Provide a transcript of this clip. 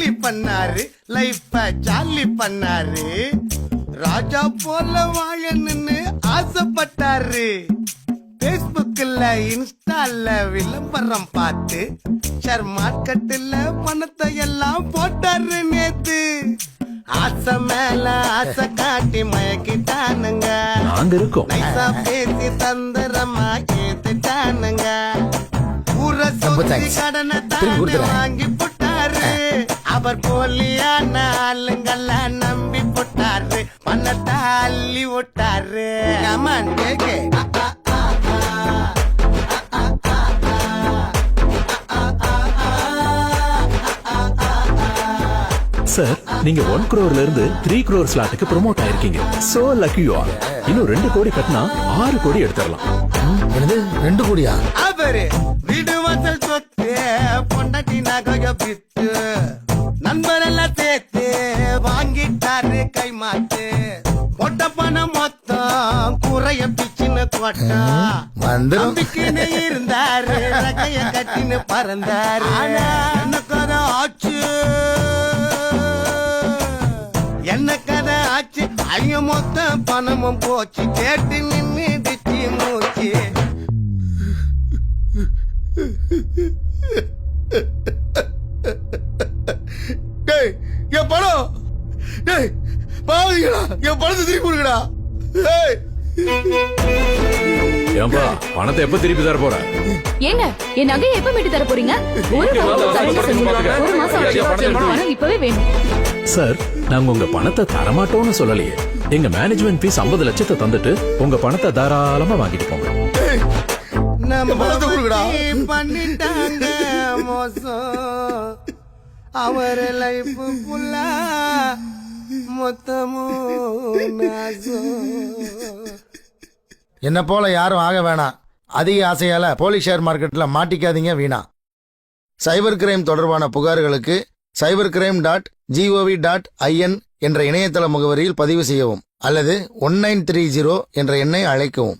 காலி பண்ணாரு, லைஃப ஜாலி பண்ணாரு. ராஜா போல வாழணும்னு ஆசைப்பட்டாரு. பேஸ்புக்ல இன்ஸ்டால விளம்பரம் பார்த்து ஷேர் மார்க்கெட்ல பணத்தை எல்லாம் போட்டாரு நேத்து. ஆசை மேல ஆசை காட்டி மயக்கிட்டானுங்க. நாங்க இருக்கோம். நைசா பேசி தந்திரமா ஏத்துட்டானுங்க. ஊர சொத்தி கடனை தானே வாங்கி போட்டாரு. அவர் போலியான ஆளுங்கள நம்பி போட்டாரு. பணத்தை அள்ளி விட்டாரு. கமான் கேக்கு. சார், நீங்க 1 crore இருந்து 3 crore ஸ்லாட்டுக்கு ப்ரோமோட் ஆயிருக்கீங்க. So lucky you are. இன்னும் 2 கோடி கட்டினா 6 கோடி எடுத்துடலாம். என்னது 2 கோடியா? அவரு வீடு வாசல் சொத்து பொண்டாட்டி நகைய பித்து நண்பரெல்லாம் சேர்த்து வாங்கிட்டாரு கை மாத்து. பொட்ட பணம் மொத்தம் குறைய பிச்சுன்னு கொட்டா. நம்பிக்கைன்னு இருந்தாரு, நகைய கட்டின்னு பறந்தாரு. என்ன கதை ஆச்சு, என்ன கதை ஆச்சு, ஐய மொத்த பணமும் போச்சு. கேட்டு நின்னுடுச்சு மூச்சு. டேய் என் பணம், டேய் பாவீங்களா, என் பணத்தை திருப்பி கொடுங்கடா. ஏன்பா பணத்தை எப்ப திருப்பி தர போற? ஏங்க என் நகையை எப்ப மீட்டு தர போறீங்க? ஒரு மாசம் ஆச்சு. பணம் இப்பவே வேணும். சார், நாங்க உங்க பணத்தை தரமாட்டோம்னு சொல்லலையே. எங்க மேனேஜ்மெண்ட் ஃபீஸ் 50 லட்சத்தை தந்துட்டு உங்க பணத்தை தாராளமா வாங்கிட்டு போங்க. நம்ம பணத்தை கொடுங்கடா. பண்ணிட்டாங்க மோசம். அவர் லைஃப் ஃபுல்லா மொத்தமும் நாசம். என்ன போல யாரும் ஆக வேணாம். அதிக ஆசையால போலி ஷேர் மார்க்கெட்ல மாட்டிக்காதீங்க வீணா. சைபர் கிரைம் தொடர்பான புகார்களுக்கு cybercrime.gov.in என்ற இணையதள முகவரியில் பதிவு செய்யவும் அல்லது 1930 என்ற எண்ணை அழைக்கவும்.